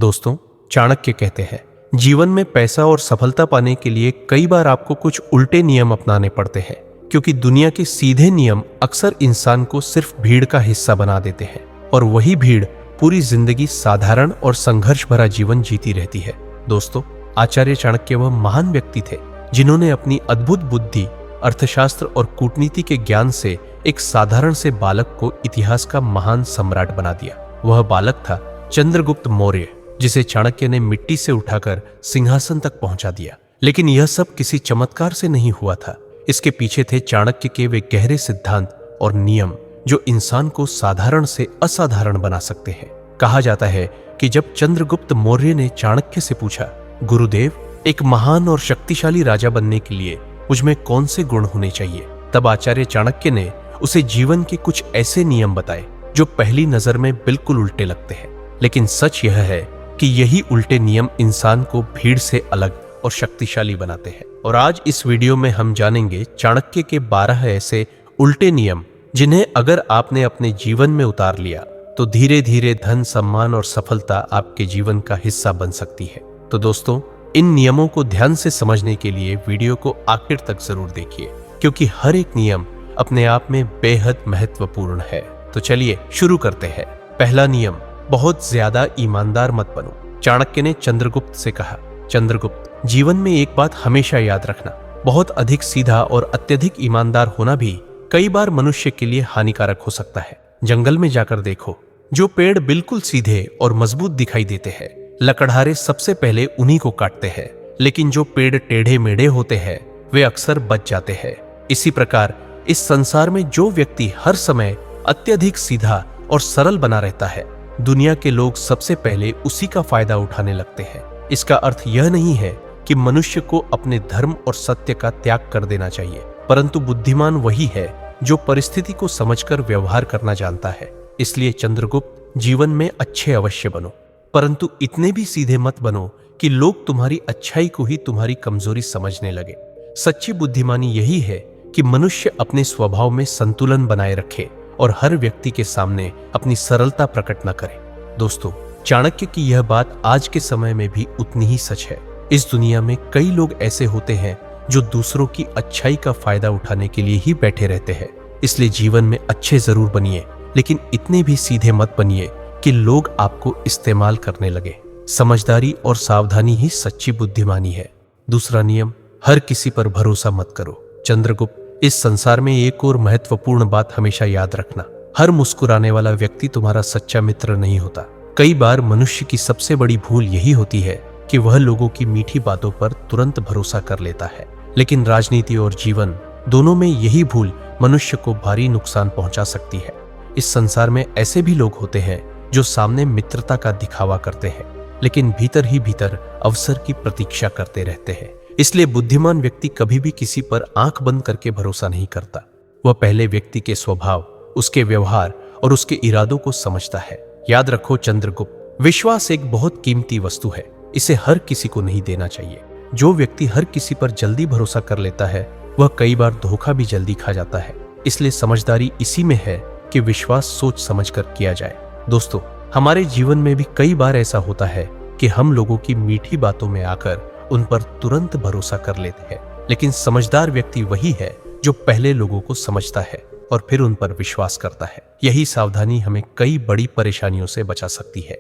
दोस्तों, चाणक्य कहते हैं, जीवन में पैसा और सफलता पाने के लिए कई बार आपको कुछ उल्टे नियम अपनाने पड़ते हैं, क्योंकि दुनिया के सीधे नियम अक्सर इंसान को सिर्फ भीड़ का हिस्सा बना देते हैं और वही भीड़ पूरी जिंदगी साधारण और संघर्ष भरा जीवन जीती रहती है। दोस्तों, आचार्य चाणक्य वह महान व्यक्ति थे जिन्होंने अपनी अद्भुत बुद्धि, अर्थशास्त्र और कूटनीति के ज्ञान से एक साधारण से बालक को इतिहास का महान सम्राट बना दिया। वह बालक था चंद्रगुप्त मौर्य, जिसे चाणक्य ने मिट्टी से उठाकर सिंहासन तक पहुंचा दिया। लेकिन यह सब किसी चमत्कार से नहीं हुआ था। इसके पीछे थे चाणक्य के वे गहरे सिद्धांत और नियम जो इंसान को साधारण से असाधारण बना सकते हैं। कहा जाता है कि जब चंद्रगुप्त मौर्य ने चाणक्य से पूछा, गुरुदेव, एक महान और शक्तिशाली राजा बनने के लिए मुझमें कौन से गुण होने चाहिए, तब आचार्य चाणक्य ने उसे जीवन के कुछ ऐसे नियम बताए जो पहली नजर में बिल्कुल उल्टे लगते हैं। लेकिन सच यह है कि यही उल्टे नियम इंसान को भीड़ से अलग और शक्तिशाली बनाते हैं। और आज इस वीडियो में हम जानेंगे चाणक्य के 12 ऐसे उल्टे नियम जिन्हें अगर आपने अपने जीवन में उतार लिया तो धीरे धीरे धन, सम्मान और सफलता आपके जीवन का हिस्सा बन सकती है। तो दोस्तों, इन नियमों को ध्यान से समझने के लिए वीडियो को आखिर तक जरूर देखिए, क्योंकि हर एक नियम अपने आप में बेहद महत्वपूर्ण है। तो चलिए शुरू करते हैं। पहला नियम, बहुत ज्यादा ईमानदार मत बनो। चाणक्य ने चंद्रगुप्त से कहा, चंद्रगुप्त, जीवन में एक बात हमेशा याद रखना, बहुत अधिक सीधा और अत्यधिक ईमानदार होना भी कई बार मनुष्य के लिए हानिकारक हो सकता है। जंगल में जाकर देखो, जो पेड़ बिल्कुल सीधे और मजबूत दिखाई देते हैं, लकड़हारे सबसे पहले उन्हीं को काटते हैं। लेकिन जो पेड़ टेढ़े मेढ़े होते हैं वे अक्सर बच जाते हैं। इसी प्रकार इस संसार में जो व्यक्ति हर समय अत्यधिक सीधा और सरल बना रहता है, दुनिया के लोग सबसे पहले उसी का फायदा उठाने लगते हैं। इसका अर्थ यह नहीं है कि मनुष्य को अपने धर्म और सत्य का त्याग कर देना चाहिए, परंतु बुद्धिमान वही है जो परिस्थिति को समझकर व्यवहार करना जानता है। इसलिए चंद्रगुप्त, जीवन में अच्छे अवश्य बनो, परंतु इतने भी सीधे मत बनो कि लोग तुम्हारी अच्छाई को ही तुम्हारी कमजोरी समझने लगे। सच्ची बुद्धिमानी यही है कि मनुष्य अपने स्वभाव में संतुलन बनाए रखे और हर व्यक्ति के सामने अपनी सरलता प्रकट न करे। दोस्तों, चाणक्य की यह बात आज के समय में भी उतनी ही सच है। इस दुनिया में कई लोग ऐसे होते हैं जो दूसरों की अच्छाई का फायदा उठाने के लिए ही बैठे रहते हैं। इसलिए जीवन में अच्छे जरूर बनिए, लेकिन इतने भी सीधे मत बनिए कि लोग आपको इस्तेमाल करने लगे। समझदारी और सावधानी ही सच्ची बुद्धिमानी है। दूसरा नियम, हर किसी पर भरोसा मत करो। चंद्रगुप्त, इस संसार में एक और महत्वपूर्ण बात हमेशा याद रखना, हर मुस्कुराने वाला व्यक्ति तुम्हारा सच्चा मित्र नहीं होता। कई बार मनुष्य की सबसे बड़ी भूल यही होती है कि वह लोगों की मीठी बातों पर तुरंत भरोसा कर लेता है। लेकिन राजनीति और जीवन दोनों में यही भूल मनुष्य को भारी नुकसान पहुंचा सकती है। इस संसार में ऐसे भी लोग होते हैं जो सामने मित्रता का दिखावा करते हैं, लेकिन भीतर ही भीतर अवसर की प्रतीक्षा करते रहते हैं। इसलिए बुद्धिमान व्यक्ति कभी भी किसी पर आंख बंद करके भरोसा नहीं करता। वह पहले व्यक्ति के स्वभाव, उसके व्यवहार और उसके इरादों को समझता है। याद रखो चंद्रगुप्त, विश्वास एक बहुत कीमती वस्तु है, इसे हर किसी को नहीं देना चाहिए। जो व्यक्ति हर किसी पर जल्दी भरोसा कर लेता है वह कई बार धोखा भी जल्दी खा जाता है। इसलिए समझदारी इसी में है कि विश्वास सोच समझकर किया जाए। दोस्तों, हमारे जीवन में भी कई बार ऐसा होता है कि हम लोगों की मीठी बातों में आकर उन पर तुरंत भरोसा कर लेते हैं। लेकिन समझदार व्यक्ति वही है जो पहले लोगों को समझता है और फिर उन पर विश्वास करता है। यही सावधानी हमें कई बड़ी परेशानियों से बचा सकती है।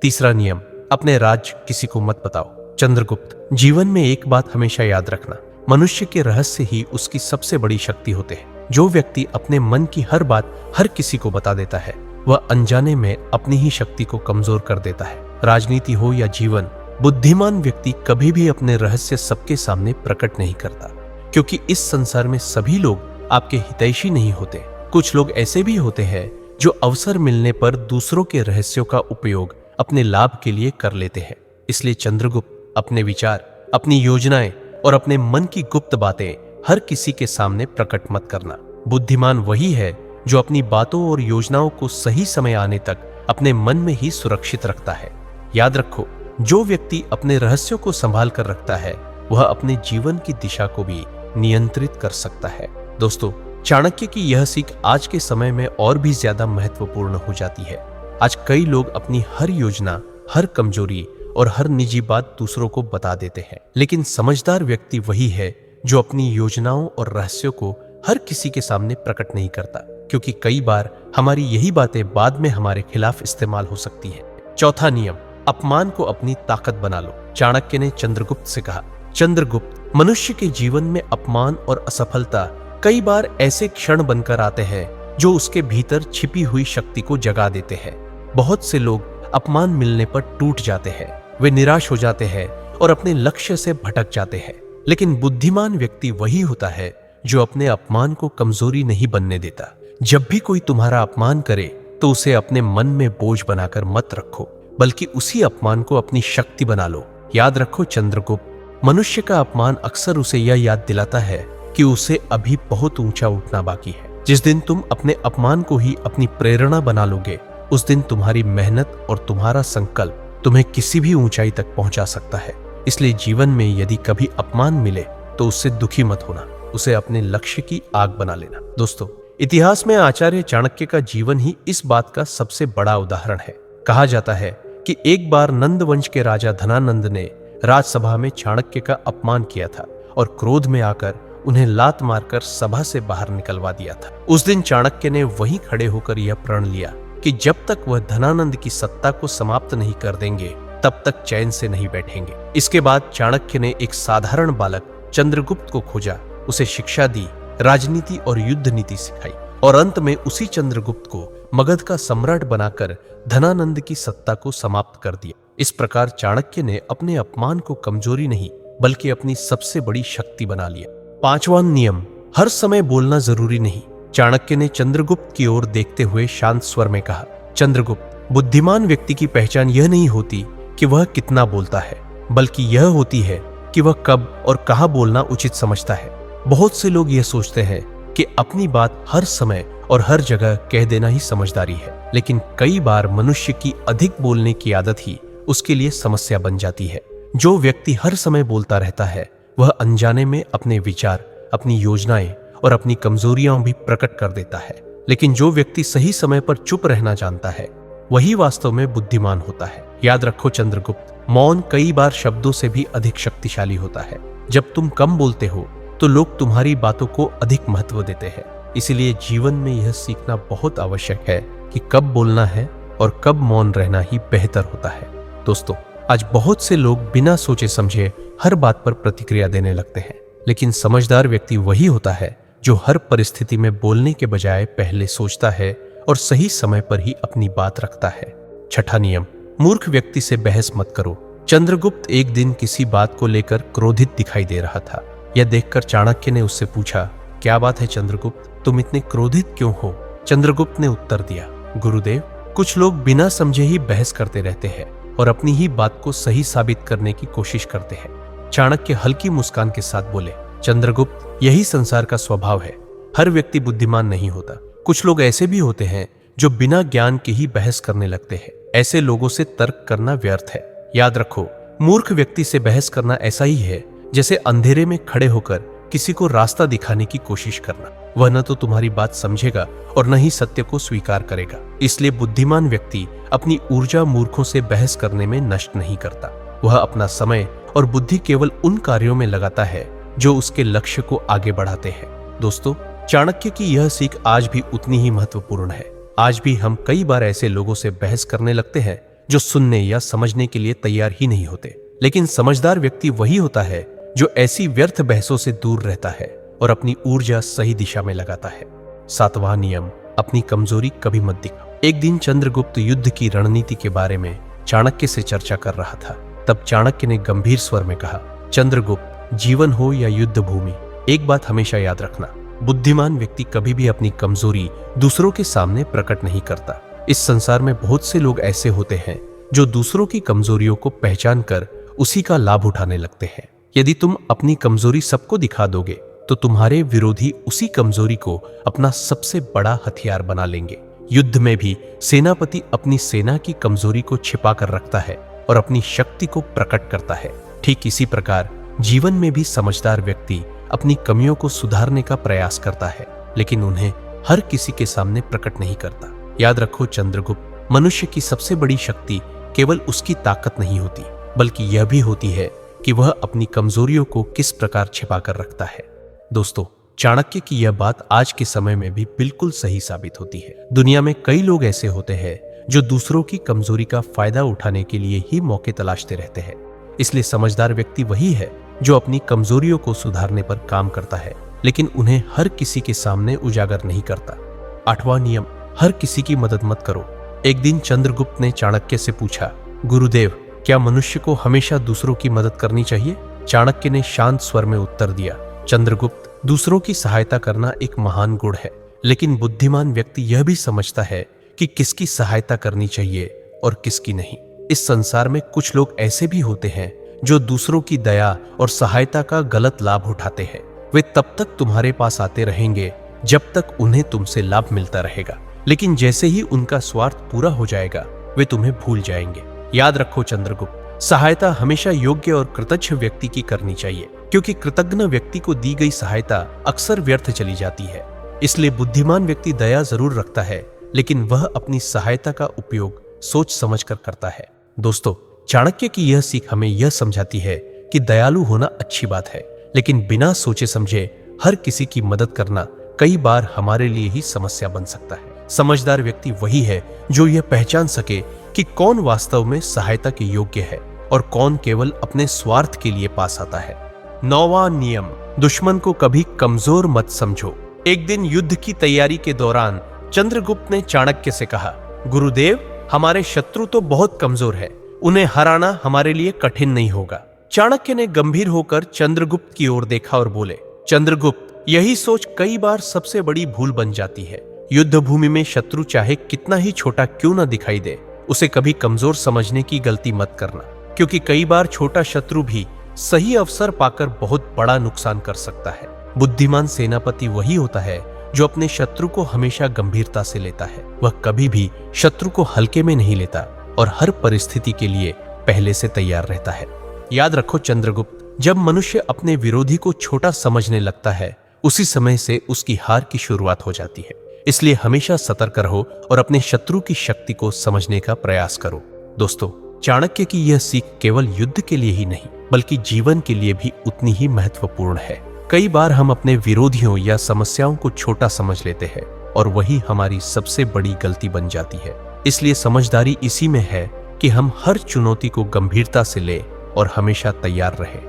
तीसरा नियम, अपने राज किसी को मत बताओ। चंद्रगुप्त, जीवन में एक बात हमेशा याद रखना, मनुष्य के रहस्य ही उसकी सबसे बड़ी शक्ति होते हैं। जो व्यक्ति अपने मन की हर बात हर किसी को बता देता है वह अनजाने में अपनी ही शक्ति को कमजोर कर देता है। राजनीति हो या जीवन, बुद्धिमान व्यक्ति कभी भी अपने रहस्य सबके सामने प्रकट नहीं करता, क्योंकि इस संसार में सभी लोग आपके हितैषी नहीं होते। कुछ लोग ऐसे भी होते हैं जो अवसर मिलने पर दूसरों के रहस्यों का उपयोग अपने लाभ के लिए कर लेते हैं। इसलिए चंद्रगुप्त, अपने विचार, अपनी योजनाएं और अपने मन की गुप्त बातें हर किसी के सामने प्रकट मत करना। बुद्धिमान वही है जो अपनी बातों और योजनाओं को सही समय आने तक अपने मन में ही सुरक्षित रखता है। याद रखो, जो व्यक्ति अपने रहस्यों को संभाल कर रखता है वह अपने जीवन की दिशा को भी नियंत्रित कर सकता है। दोस्तों, चाणक्य की यह सीख आज के समय में और भी ज्यादा महत्वपूर्ण हो जाती है। आज कई लोग अपनी हर योजना हर कमजोरी और हर निजी बात दूसरों को बता देते हैं। लेकिन समझदार व्यक्ति वही है जो अपनी योजनाओं और रहस्यों को हर किसी के सामने प्रकट नहीं करता, क्योंकि कई बार हमारी यही बातें बाद में हमारे खिलाफ इस्तेमाल हो सकती हैं। चौथा नियम, अपमान को अपनी ताकत बना लो। चाणक्य ने चंद्रगुप्त से कहा, चंद्रगुप्त, मनुष्य के जीवन में अपमान और असफलता कई बार ऐसे क्षण बनकर आते हैं जो उसके भीतर छिपी हुई शक्ति को जगा देते हैं। बहुत से लोग अपमान मिलने पर टूट जाते हैं, वे निराश हो जाते हैं और अपने लक्ष्य से भटक जाते हैं। लेकिन बुद्धिमान व्यक्ति वही होता है जो अपने अपमान को कमजोरी नहीं बनने देता। जब भी कोई तुम्हारा अपमान करे तो उसे अपने मन में बोझ बनाकर मत रखो, बल्कि उसी अपमान को अपनी शक्ति बना लो। याद रखो चंद्रगुप्त, मनुष्य का अपमान अक्सर उसे यह याद दिलाता है कि उसे अभी बहुत ऊंचा उठना बाकी है। जिस दिन तुम अपने अपमान को ही अपनी प्रेरणा बना लोगे, उस दिन तुम्हारी मेहनत और तुम्हारा संकल्प तुम्हें किसी भी ऊंचाई तक पहुंचा सकता है। इसलिए जीवन में यदि कभी अपमान मिले तो उससे दुखी मत होना, उसे अपने लक्ष्य की आग बना लेना। दोस्तों, इतिहास में आचार्य चाणक्य का जीवन ही इस बात का सबसे बड़ा उदाहरण है। कहा जाता है कि एक बार नंद वंश के राजा धनानंद ने राजसभा में चाणक्य का अपमान किया था और क्रोध में आकर उन्हें लात मारकर सभा से बाहर निकलवा दिया था। उस दिन चाणक्य ने वहीं खड़े होकर यह प्रण लिया कि जब तक वह धनानंद की सत्ता को समाप्त नहीं कर देंगे तब तक चैन से नहीं बैठेंगे। इसके बाद चाणक्य ने एक साधारण बालक चंद्रगुप्त को खोजा, उसे शिक्षा दी, राजनीति और युद्ध नीति सिखाई और अंत में उसी चंद्रगुप्त को मगध का सम्राट बनाकर धनानंद की सत्ता को समाप्त कर दिया। इस प्रकार चाणक्य ने अपने अपमान को कमजोरी नहीं बल्कि अपनी सबसे बड़ी शक्ति बना लिया। पांचवां नियम, हर समय बोलना जरूरी नहीं। चाणक्य ने चंद्रगुप्त की ओर देखते हुए शांत स्वर में कहा, चंद्रगुप्त, बुद्धिमान व्यक्ति की पहचान यह नहीं होती कि वह कितना बोलता है, बल्कि यह होती है कि वह कब और कहां बोलना उचित समझता है। बहुत से लोग यह सोचते हैं कि अपनी बात हर समय और हर जगह कह देना ही समझदारी है, लेकिन कई बार मनुष्य की अधिक बोलने की आदत ही उसके लिए समस्या बन जाती है। जो व्यक्ति हर समय बोलता रहता है वह अनजाने में अपने विचार, अपनी योजनाएं और अपनी कमजोरियां भी प्रकट कर देता है। लेकिन जो व्यक्ति सही समय पर चुप रहना जानता है वही वास्तव में बुद्धिमान होता है। याद रखो चंद्रगुप्त, मौन कई बार शब्दों से भी अधिक शक्तिशाली होता है। जब तुम कम बोलते हो तो लोग तुम्हारी बातों को अधिक महत्व देते हैं। इसलिए जीवन में यह सीखना बहुत आवश्यक है कि कब बोलना है और कब मौन रहना ही बेहतर होता है। दोस्तों, आज बहुत से लोग बिना सोचे समझे हर बात पर प्रतिक्रिया देने लगते हैं, लेकिन समझदार व्यक्ति वही होता है जो हर परिस्थिति में बोलने के बजाय पहले सोचता है और सही समय पर ही अपनी बात रखता है। छठा नियम, मूर्ख व्यक्ति से बहस मत करो। चंद्रगुप्त एक दिन किसी बात को लेकर क्रोधित दिखाई दे रहा था। यह देखकर चाणक्य ने उससे पूछा, क्या बात है चंद्रगुप्त, तुम इतने क्रोधित क्यों हो? चंद्रगुप्त ने उत्तर दिया, गुरुदेव, कुछ लोग बिना समझे ही बहस करते रहते हैं और अपनी ही बात को सही साबित करने की कोशिश करते हैं। चाणक्य हल्की मुस्कान के साथ बोले, चंद्रगुप्त, यही संसार का स्वभाव है। हर व्यक्ति बुद्धिमान नहीं होता। कुछ लोग ऐसे भी होते हैं जो बिना ज्ञान के ही बहस करने लगते हैं। ऐसे लोगों से तर्क करना व्यर्थ है। याद रखो, मूर्ख व्यक्ति से बहस करना ऐसा ही है जैसे अंधेरे में खड़े होकर किसी को रास्ता दिखाने की कोशिश करना। वह न तो तुम्हारी बात समझेगा और न ही सत्य को स्वीकार करेगा। इसलिए बुद्धिमान व्यक्ति अपनी ऊर्जा मूर्खों से बहस करने में नष्ट नहीं करता। वह अपना समय और बुद्धि केवल उन कार्यों में लगाता है जो उसके लक्ष्य को आगे बढ़ाते हैं। दोस्तों, चाणक्य की यह सीख आज भी उतनी ही महत्वपूर्ण है। आज भी हम कई बार ऐसे लोगों से बहस करने लगते हैं जो सुनने या समझने के लिए तैयार ही नहीं होते। लेकिन समझदार व्यक्ति वही होता है जो ऐसी व्यर्थ बहसों से दूर रहता है और अपनी ऊर्जा सही दिशा में लगाता है। सातवां नियम, अपनी कमजोरी कभी मत दिखाओ। एक दिन चंद्रगुप्त युद्ध की रणनीति के बारे में चाणक्य से चर्चा कर रहा था। तब चाणक्य ने गंभीर स्वर में कहा, चंद्रगुप्त, जीवन हो या युद्ध भूमि, एक बात हमेशा याद रखना, बुद्धिमान व्यक्ति कभी भी अपनी कमजोरी दूसरों के सामने प्रकट नहीं करता। इस संसार में बहुत से लोग ऐसे होते हैं जो दूसरों की कमजोरियों को पहचान कर उसी का लाभ उठाने लगते हैं। यदि तुम अपनी कमजोरी सबको दिखा दोगे तो तुम्हारे विरोधी उसी कमजोरी को अपना सबसे बड़ा हथियार बना लेंगे। युद्ध में भी सेनापति अपनी सेना की कमजोरी को छिपा कर रखता है और अपनी शक्ति को प्रकट करता है। ठीक इसी प्रकार जीवन में भी समझदार व्यक्ति अपनी कमियों को सुधारने का प्रयास करता है, लेकिन उन्हें हर किसी के सामने प्रकट नहीं करता। याद रखो चंद्रगुप्त, मनुष्य की सबसे बड़ी शक्ति केवल उसकी ताकत नहीं होती, बल्कि यह भी होती है कि वह अपनी कमजोरियों को किस प्रकार छिपा कर रखता है। दोस्तों, चाणक्य की यह बात आज के समय में भी बिल्कुल सही साबित होती है। दुनिया में कई लोग ऐसे होते हैं जो दूसरों की कमजोरी का फायदा उठाने के लिए ही मौके तलाशते रहते हैं। इसलिए समझदार व्यक्ति वही है जो अपनी कमजोरियों को सुधारने पर काम करता है, लेकिन उन्हें हर किसी के सामने उजागर नहीं करता। 8वां नियम, हर किसी की मदद मत करो। एक दिन चंद्रगुप्त ने चाणक्य से पूछा, गुरुदेव, क्या मनुष्य को हमेशा दूसरों की मदद करनी चाहिए? चाणक्य ने शांत स्वर में उत्तर दिया, चंद्रगुप्त, दूसरों की सहायता करना एक महान गुण है, लेकिन बुद्धिमान व्यक्ति यह भी समझता है कि किसकी सहायता करनी चाहिए और किसकी नहीं। इस संसार में कुछ लोग ऐसे भी होते हैं जो दूसरों की दया और सहायता का गलत लाभ उठाते हैं। वे तब तक तुम्हारे पास आते रहेंगे जब तक उन्हें तुमसे लाभ मिलता रहेगा, लेकिन जैसे ही उनका स्वार्थ पूरा हो जाएगा वे तुम्हें भूल जाएंगे। याद रखो चंद्रगुप्त, सहायता हमेशा योग्य और कृतज्ञ व्यक्ति की करनी चाहिए, क्योंकि कृतज्ञ व्यक्ति को दी गई सहायता अक्सर व्यर्थ चली जाती है। इसलिए बुद्धिमान व्यक्ति दया जरूर रखता है, लेकिन वह अपनी सहायता का उपयोग सोच समझकर करता है। दोस्तों, चाणक्य की यह सीख हमें यह समझाती है कि दयालु होना अच्छी बात है, लेकिन बिना सोचे समझे हर किसी की मदद करना कई बार हमारे लिए ही समस्या बन सकता है। समझदार व्यक्ति वही है जो यह पहचान सके कि कौन वास्तव में सहायता के योग्य है और कौन केवल अपने स्वार्थ के लिए पास आता है। 9वां नियम, दुश्मन को कभी कमजोर मत समझो। एक दिन युद्ध की तैयारी के दौरान चंद्रगुप्त ने चाणक्य से कहा, गुरुदेव, हमारे शत्रु तो बहुत कमजोर है, उन्हें हराना हमारे लिए कठिन नहीं होगा। चाणक्य ने गंभीर होकर चंद्रगुप्त की ओर देखा और बोले, चंद्रगुप्त, यही सोच कई बार सबसे बड़ी भूल बन जाती है। युद्ध भूमि में शत्रु चाहे कितना ही छोटा क्यों न दिखाई दे, उसे कभी कमजोर समझने की गलती मत करना, क्योंकि कई बार छोटा शत्रु भी सही अवसर पाकर बहुत बड़ा नुकसान कर सकता है। बुद्धिमान सेनापति वही होता है जो अपने शत्रु को हमेशा गंभीरता से लेता है। वह कभी भी शत्रु को हल्के में नहीं लेता और हर परिस्थिति के लिए पहले से तैयार रहता है। याद रखो चंद्रगुप्त, जब मनुष्य अपने विरोधी को छोटा समझने लगता है, उसी समय से उसकी हार की शुरुआत हो जाती है। इसलिए हमेशा सतर्क रहो और अपने शत्रु की शक्ति को समझने का प्रयास करो। दोस्तों, चाणक्य की यह सीख केवल युद्ध के लिए ही नहीं, बल्कि जीवन के लिए भी उतनी ही महत्वपूर्ण है। कई बार हम अपने विरोधियों या समस्याओं को छोटा समझ लेते हैं और वही हमारी सबसे बड़ी गलती बन जाती है। इसलिए समझदारी इसी में है कि हम हर चुनौती को गंभीरता से लें और हमेशा तैयार रहें।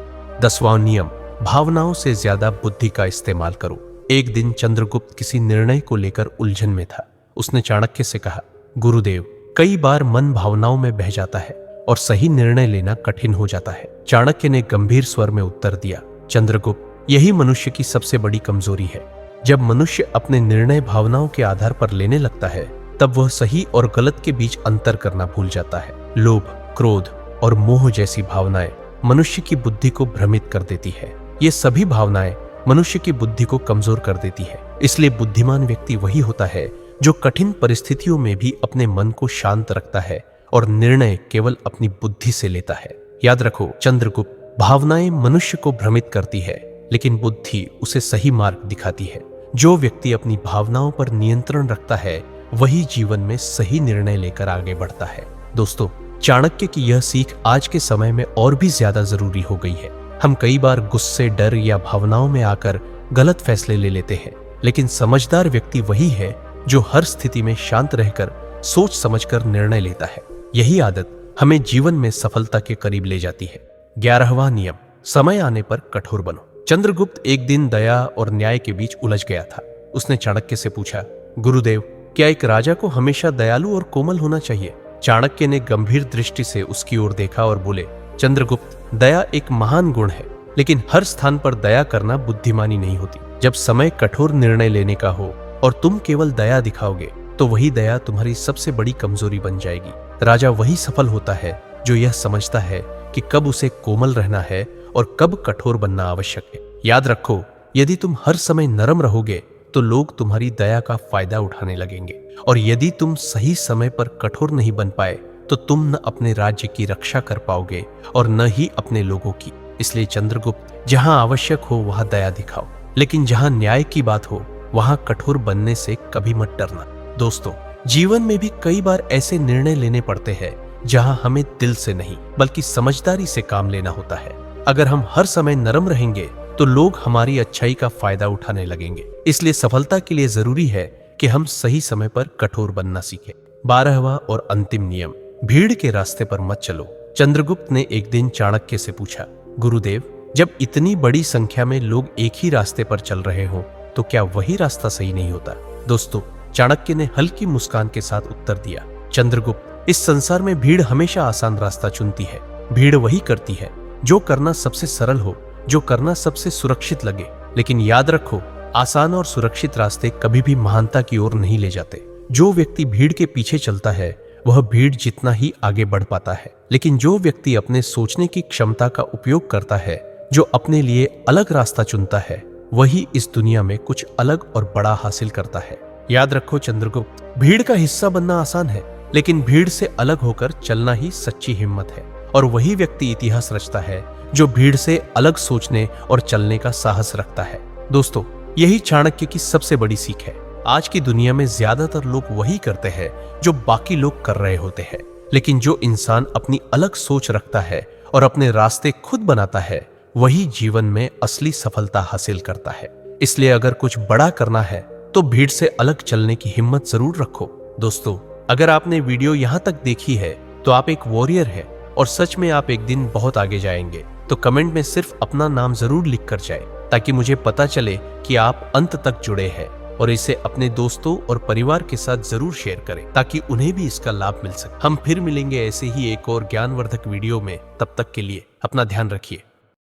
10वां नियम, भावनाओं से ज्यादा बुद्धि का इस्तेमाल करो। एक दिन चंद्रगुप्त किसी निर्णय को लेकर उलझन में था। उसने चाणक्य से कहा, गुरुदेव, कई बार मन भावनाओं में बह जाता है और सही निर्णय लेना कठिन हो जाता है। चाणक्य ने गंभीर स्वर में उत्तर दिया, चंद्रगुप्त, यही मनुष्य की सबसे बड़ी कमजोरी है। जब मनुष्य अपने निर्णय भावनाओं के आधार पर लेने लगता है, तब वह सही और गलत के बीच अंतर करना भूल जाता है। लोभ, क्रोध और मोह जैसी भावनाएं मनुष्य की बुद्धि को भ्रमित कर देती है। ये सभी भावनाएं मनुष्य की बुद्धि को कमजोर कर देती है। इसलिए बुद्धिमान व्यक्ति वही होता है जो कठिन परिस्थितियों में भी अपने मन को शांत रखता है और निर्णय केवल अपनी बुद्धि से लेता है। याद रखो चंद्रगुप्त, भावनाएं मनुष्य को भ्रमित करती है, लेकिन बुद्धि उसे सही मार्ग दिखाती है। जो व्यक्ति अपनी भावनाओं पर नियंत्रण रखता है, वही जीवन में सही निर्णय लेकर आगे बढ़ता है। दोस्तों, चाणक्य की यह सीख आज के समय में और भी ज्यादा जरूरी हो गई है। हम कई बार गुस्से, डर या भावनाओं में आकर गलत फैसले ले लेते हैं, लेकिन समझदार व्यक्ति वही है जो हर स्थिति में शांत रहकर सोच समझकर निर्णय लेता है। यही आदत हमें जीवन में सफलता के करीब ले जाती है। 11वां नियम, समय आने पर कठोर बनो। चंद्रगुप्त एक दिन दया और न्याय के बीच उलझ गया था। उसने चाणक्य से पूछा, गुरुदेव, क्या एक राजा को हमेशा दयालु और कोमल होना चाहिए? चाणक्य ने गंभीर दृष्टि से उसकी ओर देखा और बोले, चंद्रगुप्त, दया एक महान गुण है, लेकिन हर स्थान पर दया करना बुद्धिमानी नहीं होती। जब समय कठोर निर्णय लेने का हो और तुम केवल दया दिखाओगे, तो वही दया तुम्हारी सबसे बड़ी कमजोरी बन जाएगी। राजा वही सफल होता है जो यह समझता है कि कब उसे कोमल रहना है और कब कठोर बनना आवश्यक है। याद रखो, यदि तुम हर समय नरम रहोगे तो लोग तुम्हारी दया का फायदा उठाने लगेंगे, और यदि तुम सही समय पर कठोर नहीं बन पाए तो तुम न अपने राज्य की रक्षा कर पाओगे और न ही अपने लोगों की। इसलिए चंद्रगुप्त, जहां आवश्यक हो वहां दया दिखाओ, लेकिन जहां न्याय की बात हो वहां कठोर बनने से कभी मत डरना। दोस्तों, जीवन में भी कई बार ऐसे निर्णय लेने पड़ते हैं जहां हमें दिल से नहीं बल्कि समझदारी से काम लेना होता है। अगर हम हर समय नरम रहेंगे तो लोग हमारी अच्छाई का फायदा उठाने लगेंगे। इसलिए सफलता के लिए जरूरी है कि हम सही समय पर कठोर बनना सीखें। 12वां और अंतिम नियम, भीड़ के रास्ते पर मत चलो। चंद्रगुप्त ने एक दिन चाणक्य से पूछा, गुरुदेव, जब इतनी बड़ी संख्या में लोग एक ही रास्ते पर चल रहे हों तो क्या वही रास्ता सही नहीं होता? दोस्तों, चाणक्य ने हल्की मुस्कान के साथ उत्तर दिया, चंद्रगुप्त, इस संसार में भीड़ हमेशा आसान रास्ता चुनती है। भीड़ वही करती है जो करना सबसे सरल हो, जो करना सबसे सुरक्षित लगे। लेकिन याद रखो, आसान और सुरक्षित रास्ते कभी भी महानता की ओर नहीं ले जाते। जो व्यक्ति भीड़ के पीछे चलता है वह भीड़ जितना ही आगे बढ़ पाता है, लेकिन जो व्यक्ति अपने सोचने की क्षमता का उपयोग करता है, जो अपने लिए अलग रास्ता चुनता है, वही इस दुनिया में कुछ अलग और बड़ा हासिल करता है। याद रखो चंद्रगुप्त, भीड़ का हिस्सा बनना आसान है, लेकिन भीड़ से अलग होकर चलना ही सच्ची हिम्मत है। और वही व्यक्ति इतिहास रचता है जो भीड़ से अलग सोचने और चलने का साहस रखता है। दोस्तों, यही चाणक्य की सबसे बड़ी सीख है। आज की दुनिया में ज्यादातर लोग वही करते हैं जो बाकी लोग कर रहे होते हैं, लेकिन जो इंसान अपनी अलग सोच रखता है और अपने रास्ते खुद बनाता है, वही जीवन में असली सफलता हासिल करता है। इसलिए अगर कुछ बड़ा करना है तो भीड़ से अलग चलने की हिम्मत जरूर रखो। दोस्तों, अगर आपने वीडियो यहाँ तक देखी है तो आप एक वॉरियर हैं और सच में आप एक दिन बहुत आगे जाएंगे। तो कमेंट में सिर्फ अपना नाम जरूर लिख कर जाए, ताकि मुझे पता चले कि आप अंत तक जुड़े हैं। और इसे अपने दोस्तों और परिवार के साथ जरूर शेयर करें, ताकि उन्हें भी इसका लाभ मिल सके। हम फिर मिलेंगे ऐसे ही एक और ज्ञानवर्धक वीडियो में। तब तक के लिए अपना ध्यान रखिए।